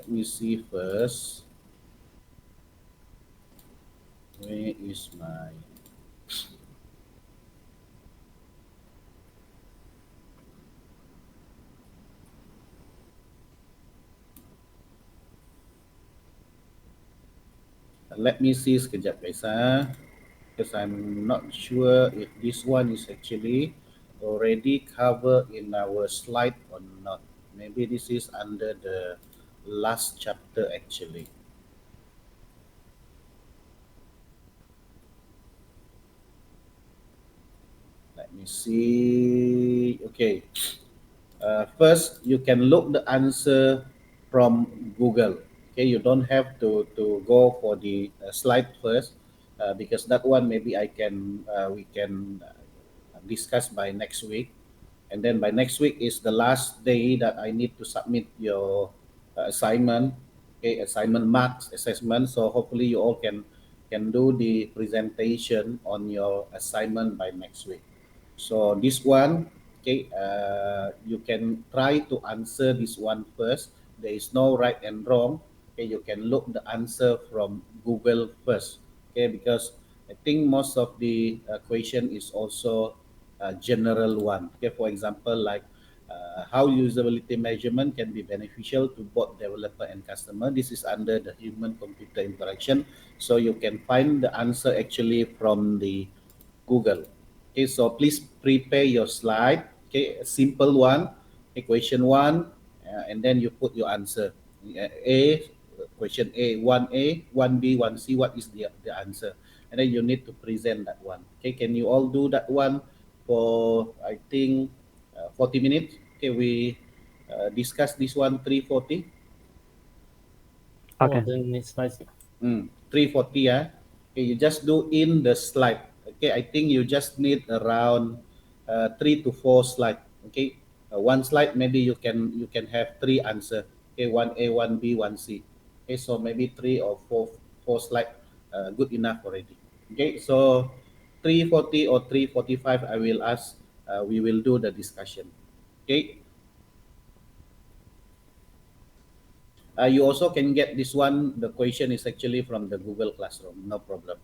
let me see first. Where is my... Let me see sekejap guys. Because I'm not sure if this one is actually already covered in our slide or not. Maybe this is under the last chapter actually. Let me see. Okay. First, you can look the answer from Google. Okay, you don't have to go for the slide first, because that one maybe we can discuss by next week. And then by next week is the last day that I need to submit your assignment, okay, assignment marks assessment. So hopefully you all can do the presentation on your assignment by next week. So this one, okay, you can try to answer this one first. There is no right and wrong. Okay, you can look the answer from Google first. Okay, because I think most of the question is also a general one. Okay, for example, like how usability measurement can be beneficial to both developer and customer. This is under the human-computer interaction. So you can find the answer actually from the Google. Okay, so please prepare your slide. Okay, a simple one. Okay, question one, and then you put your answer. A, question A, 1A, 1B, 1C, what is the answer? And then you need to present that one. Okay, can you all do that one for, I think, 40 minutes? Okay, we discuss this one 3:40. Oh, Okay. then it's nice. 340 ya. Okay, you just do in the slide. Okay, I think you just need around 3 to 4 slide. Okay, one slide maybe you can have three answer. Okay, one A, one B, one C. Okay, so maybe three or four slide, good enough already. Okay, so 3:40 or 3:45 I will ask. We will do the discussion. Okay. You also can get this one. The question is actually from the Google Classroom. No problem.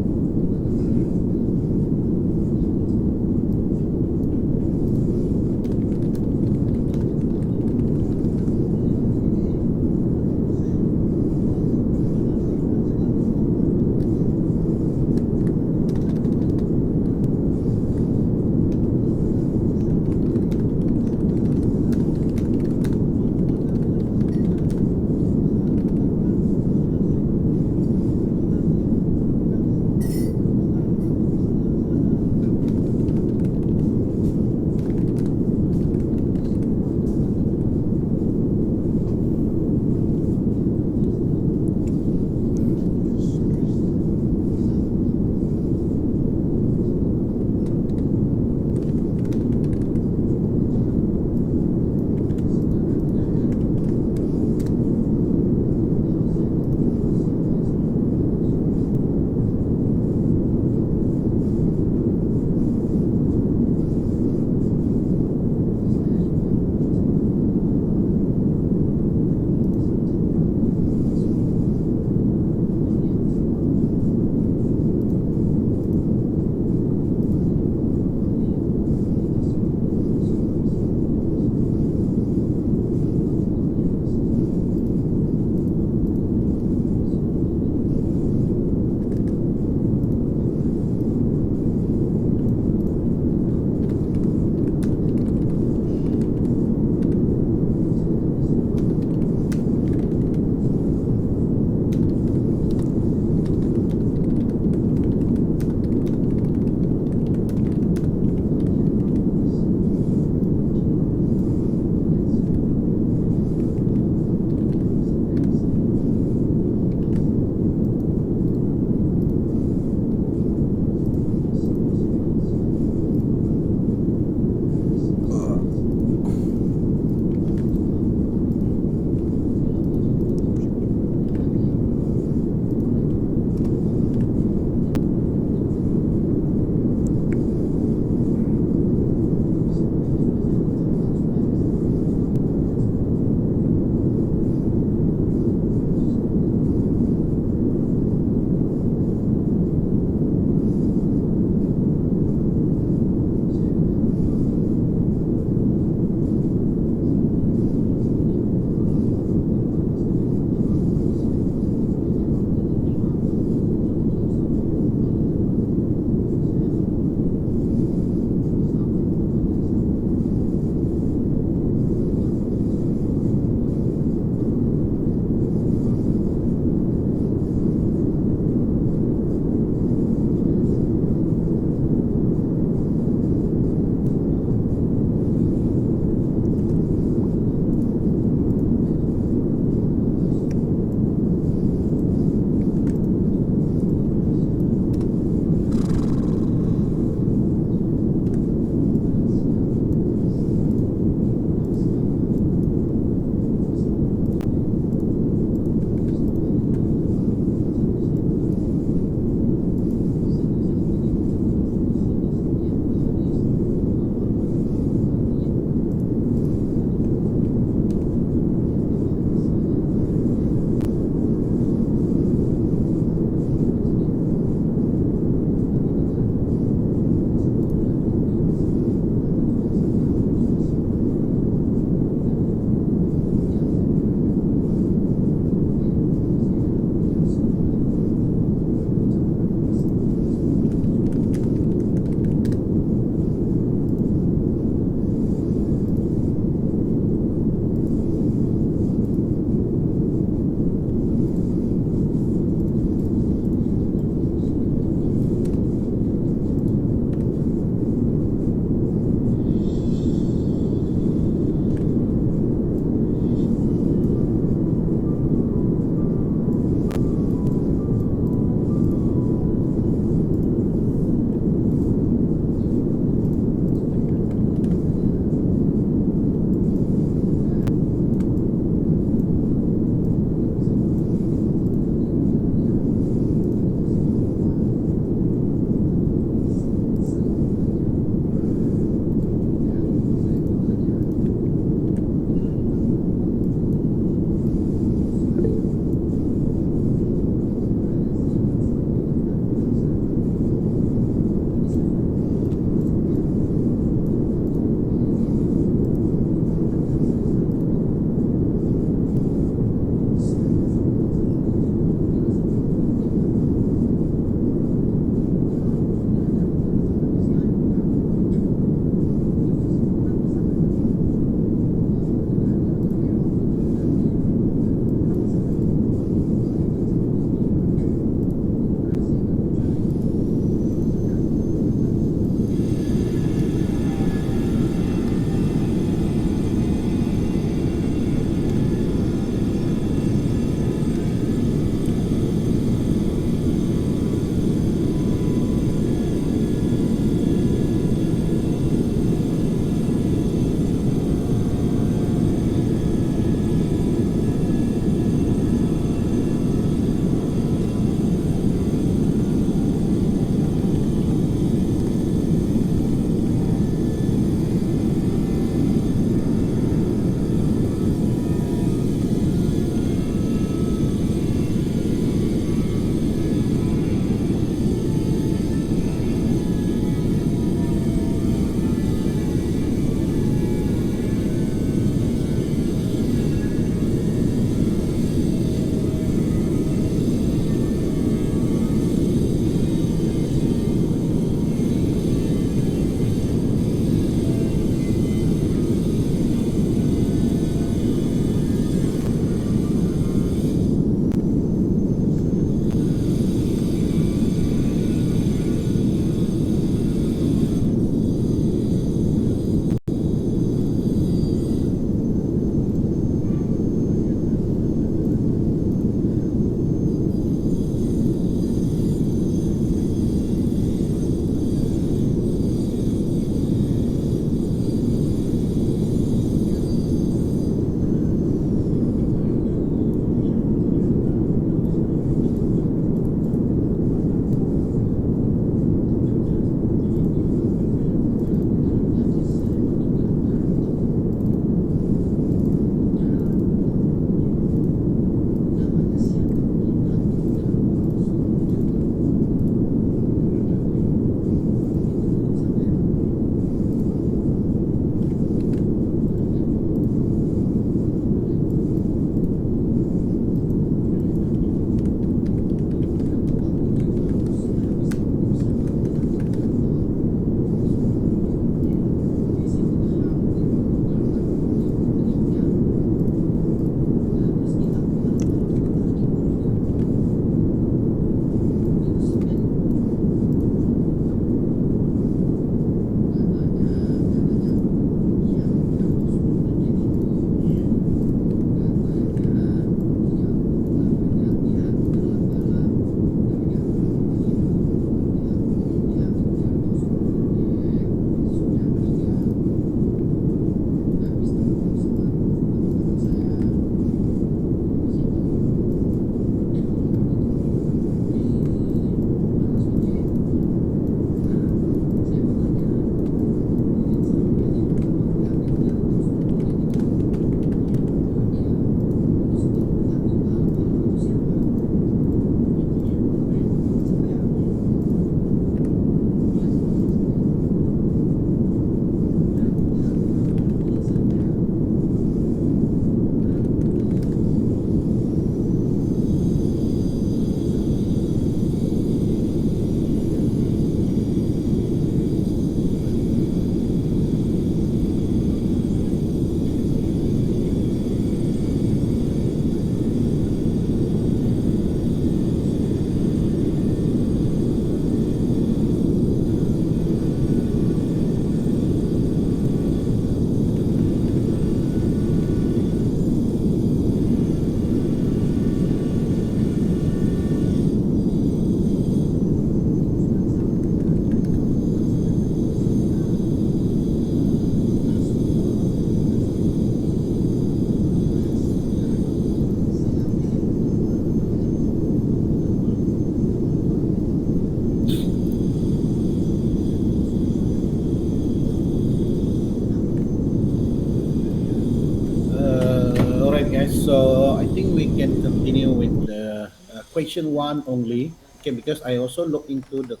we can continue with the question one only. Okay, because I also look into the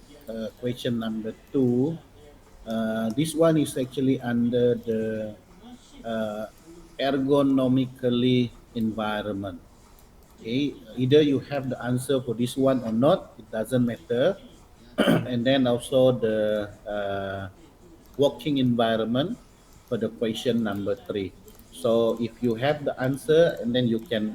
question number two. This one is actually under the uh, ergonomically environment. Okay, either you have the answer for this one or not, it doesn't matter. And then also the working environment for the question number three. So if you have the answer, and then you can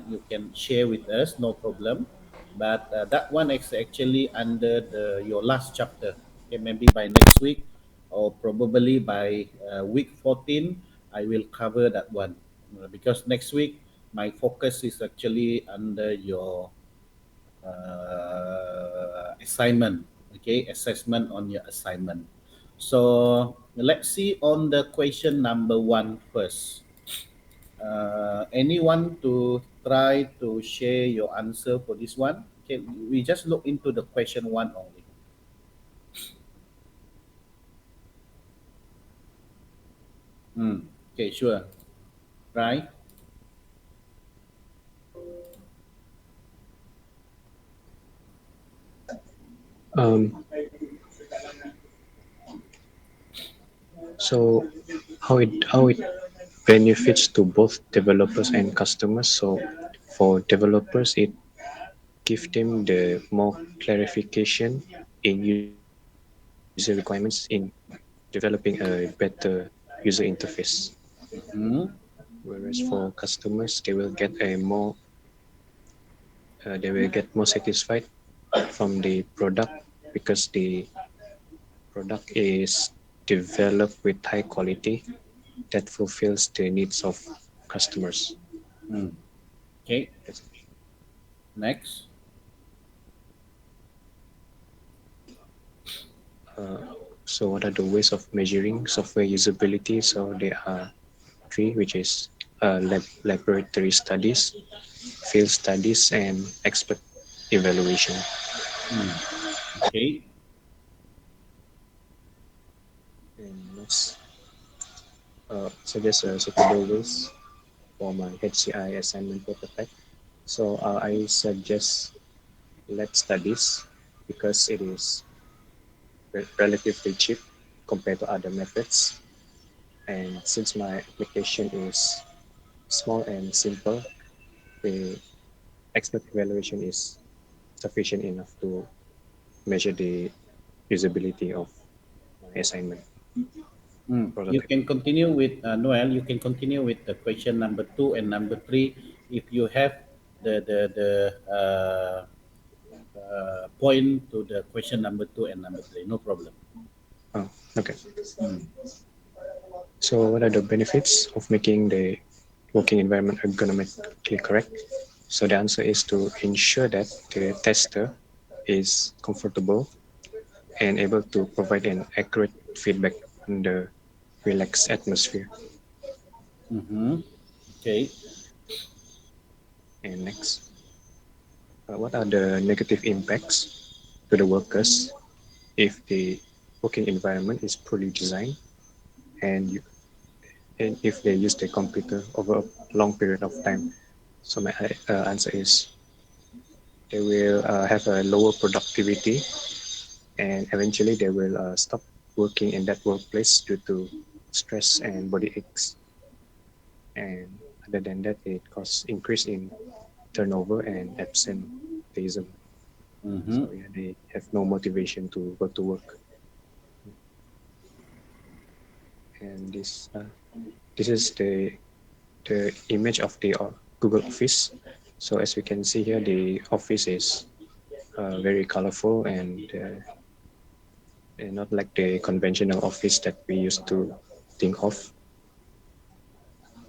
share with us, no problem. But that one is actually under your last chapter. Okay, maybe by next week or probably by week 14, I will cover that one. Because next week my focus is actually under your assignment. Okay, assessment on your assignment. So let's see on the question number one first. Anyone to try to share your answer for this one? Okay, we just look into the question one only. Okay, sure. Right. Um, so how it benefits to both developers and customers. So for developers, it gives them the more clarification in user requirements in developing a better user interface. Mm-hmm. Whereas for customers, they will get more satisfied from the product because the product is developed with high quality that fulfills the needs of customers. Mm. Okay. That's Next. Uh, so what are the ways of measuring software usability? So there are three, which is laboratory studies, field studies, and expert evaluation. Mm. Okay. And let's suggest suitable ways for my HCI assignment prototype. So I suggest lab studies because it is relatively cheap compared to other methods. And since my application is small and simple, the expert evaluation is sufficient enough to measure the usability of my assignment You prototype. can continue with Noel. You can continue with the question number two and number three if you have the point to the question number two and number three. No problem. Oh, okay. Mm. So, what are the benefits of making the working environment ergonomically correct? So, the answer is to ensure that the tester is comfortable and able to provide an accurate feedback under relaxed atmosphere. Mm-hmm. Okay. And next, what are the negative impacts to the workers if the working environment is poorly designed and and if they use the computer over a long period of time? So my answer is they will have a lower productivity and eventually they will stop working in that workplace due to stress and body aches. And other than that, it causes increase in turnover and absenteeism. Mm-hmm. So yeah, they have no motivation to go to work. And this is the image of the Google Office. So as we can see here, the office is very colorful and not like the conventional office that we used to think of.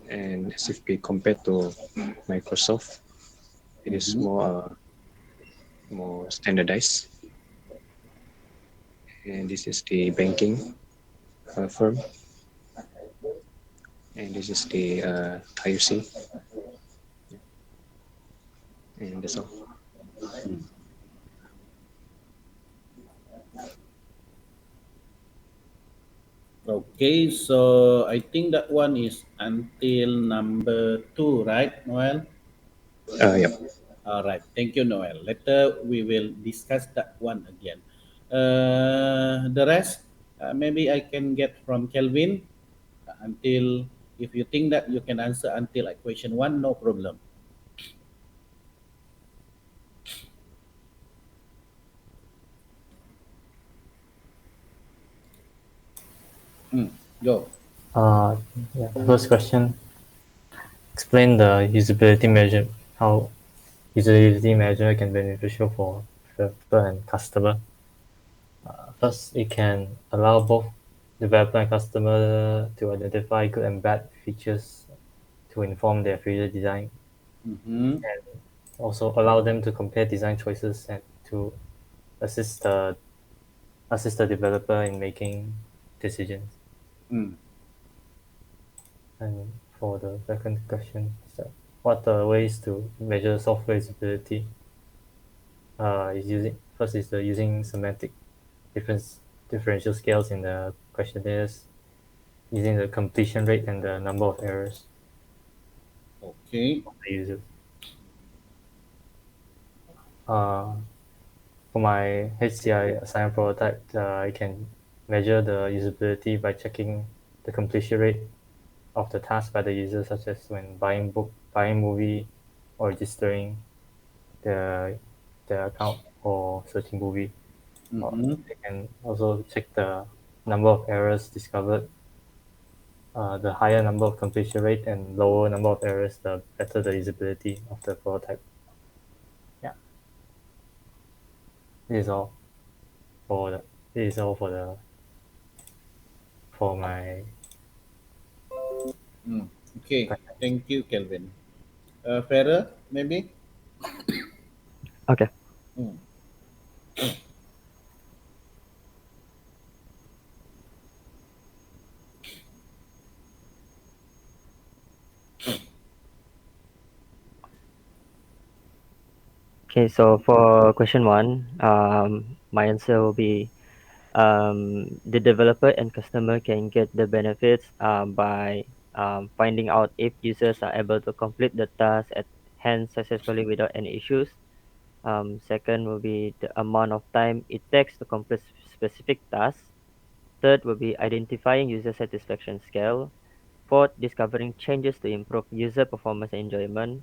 And as if we compare to Microsoft, it is Mm-hmm. more standardized. And this is the banking firm, and this is the IUC, and that's all. Mm. Okay, so I think that one is until number two, right, Noel? Yeah. All right. Thank you, Noel. Later we will discuss that one again. The rest, maybe I can get from Kelvin until if you think that you can answer until like question one, no problem. Mm, go. Uh, yeah. First question: explain the usability measure. How usability measure can be beneficial for developer and customer. First, it can allow both developer and customer to identify good and bad features to inform their future design, Mm-hmm. and also allow them to compare design choices and to assist the assist the developer in making decisions. Mm, And for the second question, so what are ways to measure software usability? Is using first is the using semantic difference differential scales in the questionnaires, using the completion rate and the number of errors okay. of the users. Uh, for my HCI assignment prototype, I can measure the usability by checking the completion rate of the task by the user, such as when buying book, buying movie, or registering the the account or searching movie. Mm-hmm. They can also check the number of errors discovered. The higher number of completion rate and lower number of errors, the better the usability of the prototype. Yeah, this is all for the this is all for my Mm, okay. questions. Thank you, Kelvin. Farah, maybe. Okay. Mm, Okay. So for question one, my answer will be the developer and customer can get the benefits by finding out if users are able to complete the task at hand successfully without any issues. Second will be the amount of time it takes to complete specific tasks. Third will be identifying user satisfaction scale. Fourth, discovering changes to improve user performance and enjoyment.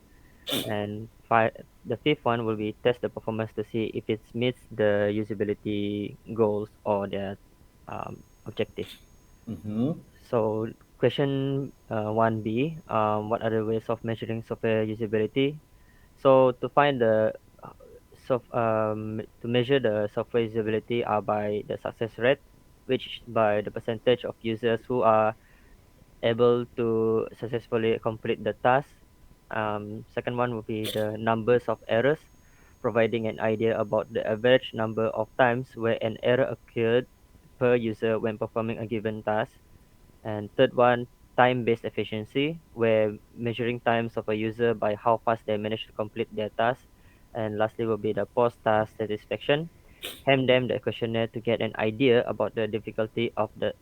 And the fifth one will be test the performance to see if it meets the usability goals or the objective. mm-hmm. So question 1b, what are the ways of measuring software usability? So to find the to measure the software usability are by the success rate, which by the percentage of users who are able to successfully complete the task. Second one will be the numbers of errors, providing an idea about the average number of times where an error occurred per user when performing a given task. And third one, time-based efficiency, where measuring times of a user by how fast they manage to complete their task. And lastly will be the post-task satisfaction. Hand them the questionnaire to get an idea about the difficulty of the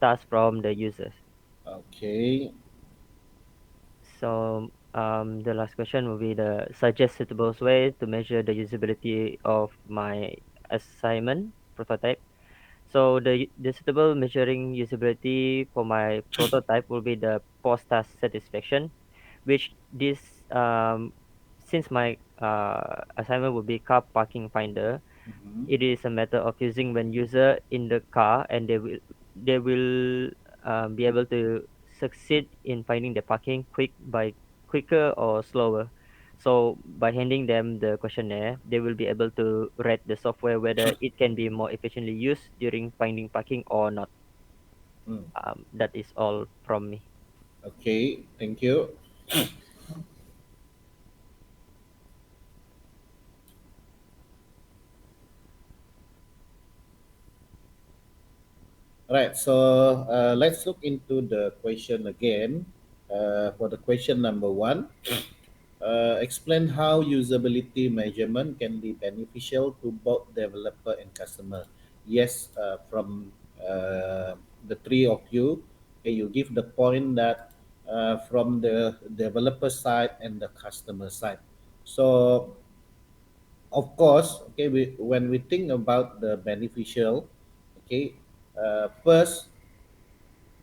task from the users. Okay. So the last question will be the suggest suitable way to measure the usability of my assignment prototype. So the suitable measuring usability for my prototype will be the post task satisfaction, which this since my assignment will be car parking finder, Mm-hmm. it is a matter of using when user in the car and they will be able to succeed in finding the parking quicker or slower. So by handing them the questionnaire, they will be able to rate the software whether it can be more efficiently used during finding parking or not. Mm. That is all from me. Okay. Thank you. Right. So let's look into the question again. For the question number one, explain how usability measurement can be beneficial to both developer and customer. Yes, from the three of you, okay, you give the point that from the developer side and the customer side. So of course, okay, when we think about the beneficial, okay, first,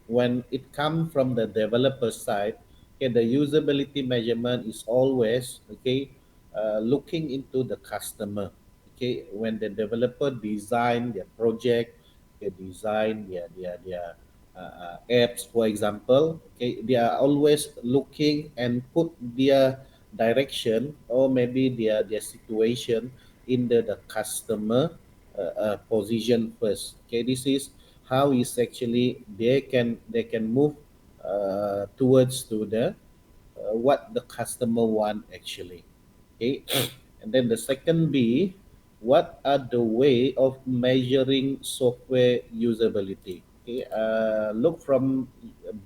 when it comes from the developer side, okay, the usability measurement is always, okay, looking into the customer. Okay, when the developer design their project, they design their apps, for example. Okay, they are always looking and put their direction or maybe their situation in the customer position first. Okay, this is how is actually they can move towards to the what the customer want actually. Okay, and then the second B, what are the way of measuring software usability? Okay, look from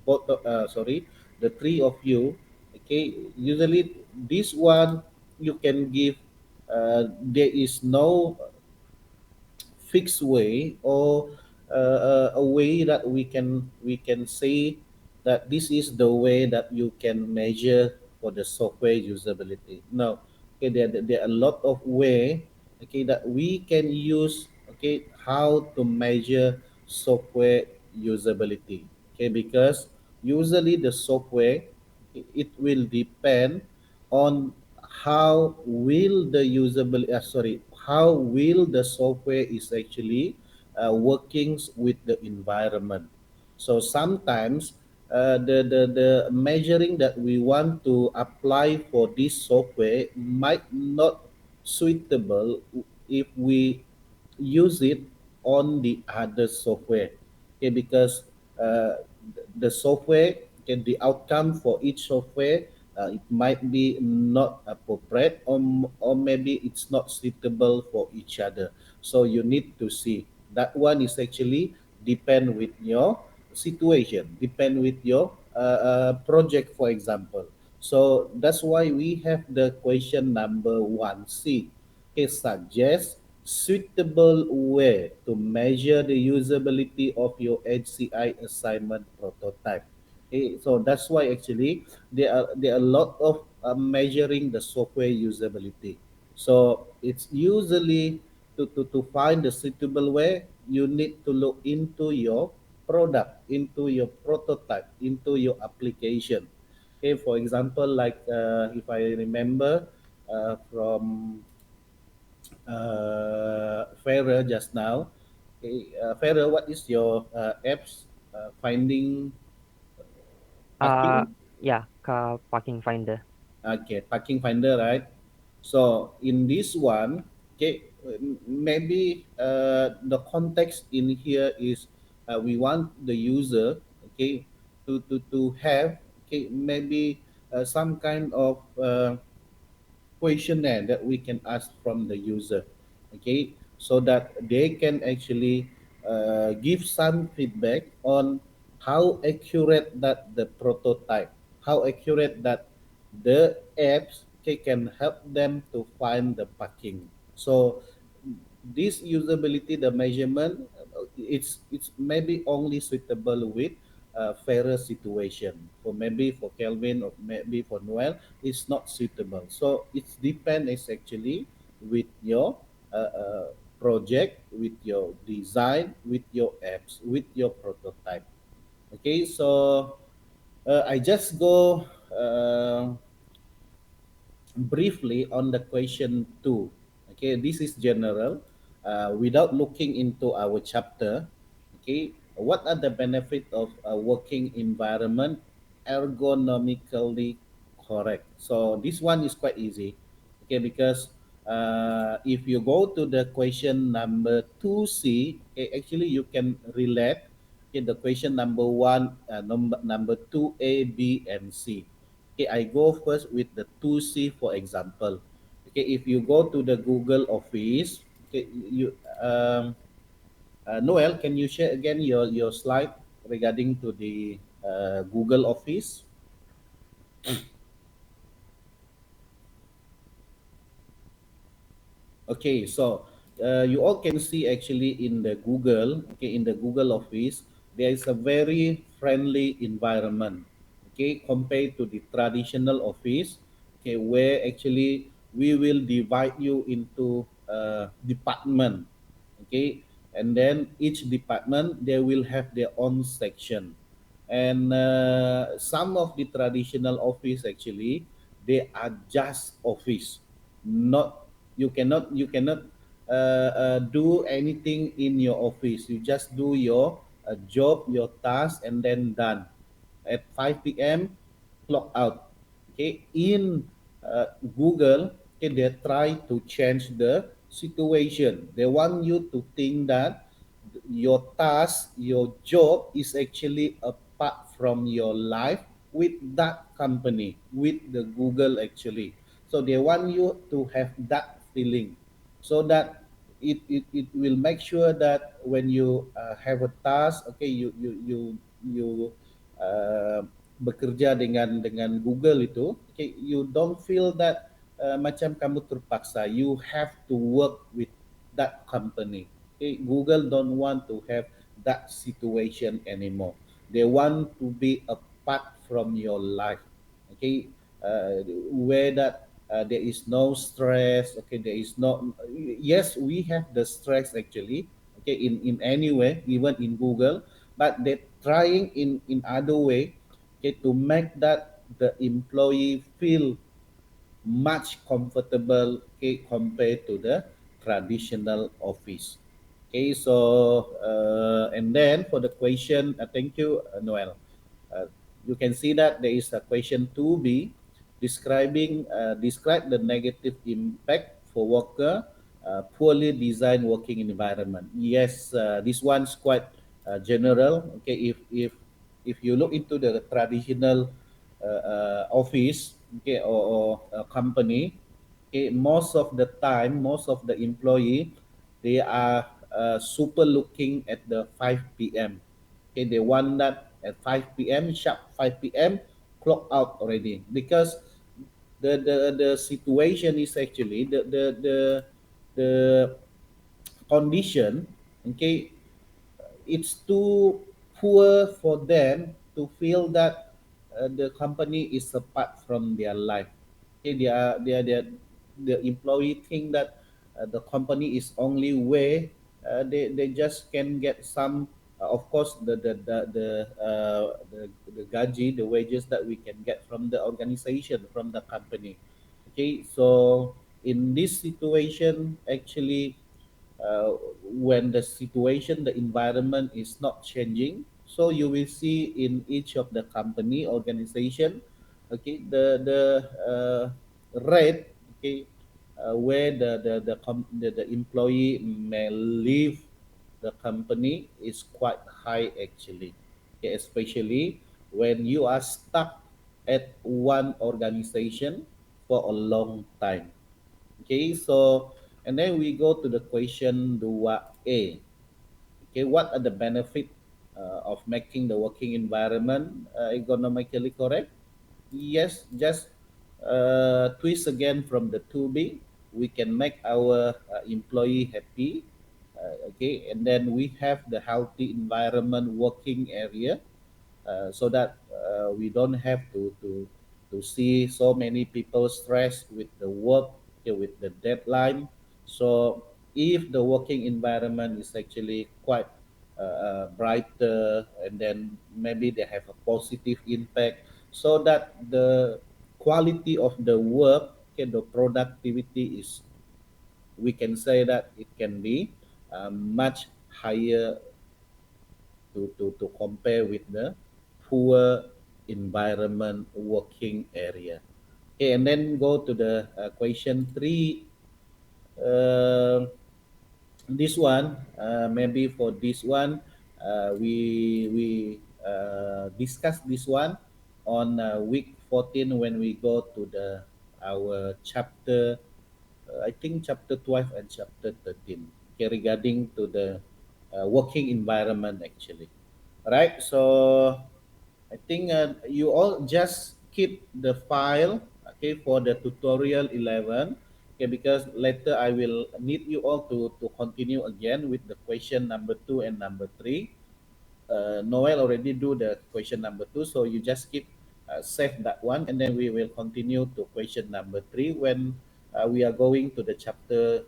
both sorry, the three of you. Okay, usually this one you can give, there is no fixed way or a way that we can say that this is the way that you can measure for the software usability. No, okay, there are a lot of way, okay, that we can use, okay, how to measure software usability. Okay, because usually the software, it will depend on how will the usable sorry, how will the software is actually working with the environment. So sometimes the measuring that we want to apply for this software might not suitable if we use it on the other software. Okay, because the software, okay, the outcome for each software, it might be not appropriate, or maybe it's not suitable for each other. So you need to see that one is actually depend with your situation, depend with your project, for example. So that's why we have the question number 1C. Okay, suggest suitable way to measure the usability of your HCI assignment prototype. Okay, so that's why actually there are a lot of measuring the software usability. So it's usually to find the suitable way, you need to look into your product, into your prototype, into your application. Okay, for example, like if I remember from Farah just now. Okay, Farah, what is your apps finding Uh, parking? yeah, car parking finder. Okay, parking finder, right? So in this one, okay, maybe the context in here is we want the user, okay, to have, okay, maybe some kind of questionnaire that we can ask from the user, okay, so that they can actually give some feedback on how accurate that the prototype, how accurate that the apps, okay, can help them to find the parking. So this usability, the measurement, it's maybe only suitable with fairer situation. For maybe for Kelvin or maybe for Noel, it's not suitable. So it's depend is actually with your project, with your design, with your apps, with your prototype. Okay, so I just go briefly on the question 2. Okay, this is general, without looking into our chapter. Okay, what are the benefit of a working environment ergonomically correct? So this one is quite easy. Okay, because if you go to the question number 2C, okay, actually you can relate, okay, the question number 1, number 2A, B, and C. Okay, I go first with the 2C, for example. Okay, if you go to the Google Office, okay, you Noel, can you share again your slide regarding to the Google Office? Okay, so you all can see actually in the Google, okay, in the Google Office, there is a very friendly environment. okay, compared to the traditional office, okay, where actually we will divide you into department, okay, and then each department they will have their own section, and some of the traditional office actually they are just office, not you cannot do anything in your office. You just do your job, your task, and then done at 5 p.m. clock out. Okay, in Google, okay, they try to change the situation. They want you to think that your task, your job is actually apart from your life with that company, with the Google actually. So they want you to have that feeling, so that it will make sure that when you have a task, okay, you uh, bekerja dengan Google itu, okay, you don't feel that macam kamu terpaksa. You have to work with that company. Okay, Google don't want to have that situation anymore. They want to be apart from your life. Okay, where that there is no stress. Okay, there is no. Yes, we have the stress actually. Okay, in any way, even in Google, but they're trying in other way, okay, to make that the employee feel much comfortable, okay, compared to the traditional office. Okay, so and then for the question, thank you, Noel. Uh, you can see that there is a question 2b describe the negative impact for worker poorly designed working environment. Yes, this one's quite general. Okay, if you look into the traditional office, okay, or company, okay, most of the time, most of the employee, they are super looking at the 5 p.m. Okay, they want that at 5 p.m. sharp 5 p.m. clock out already, because the situation is actually the condition, okay, it's too poor for them to feel that the company is apart from their life. Okay, the employee think that the company is only way they just can get some. Of course, the gaji, the wages that we can get from the organization, from the company. Okay, so in this situation, actually, when the situation, the environment is not changing, so you will see in each of the company organization, okay, the rate, okay, where the employee may leave the company is quite high actually. Okay, especially when you are stuck at one organization for a long time. Okay, so and then we go to the question 2A. Okay, what are the benefit of making the working environment economically correct? Yes, just twist again from the 2B. We can make our employee happy. Okay, and then we have the healthy environment working area, so that we don't have to see so many people stressed with the work, okay, with the deadline. So if the working environment is actually quite brighter, and then maybe they have a positive impact, so that the quality of the work, okay, the productivity is, we can say that it can be much higher to compare with the poor environment working area. Okay, and then go to the question 3. Uh, this one, maybe for this one, we discuss this one on week 14 when we go to the our chapter, I think chapter 12 and chapter 13, okay, regarding to the working environment actually. Right, so I think you all just keep the file, okay, for the tutorial 11, okay, because later I will need you all to continue again with the question number 2 and number 3. Noel already do the question number 2, so you just keep save that one, and then we will continue to question number 3 when we are going to the chapter,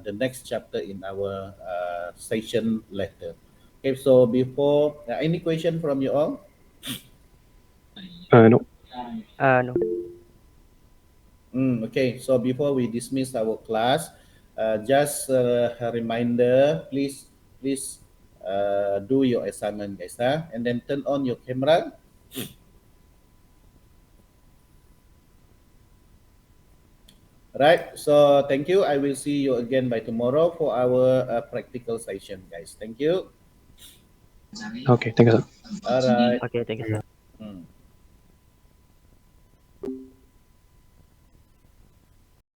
the next chapter in our session later. Okay, so before any question from you all? No. No. Okay, so before we dismiss our class, just a reminder, please do your assignment, guys, huh? And then turn on your camera. Right. So thank you. I will see you again by tomorrow for our practical session, guys. Thank you. Okay, thank you, sir. All right. Okay, thank you, sir. Mm.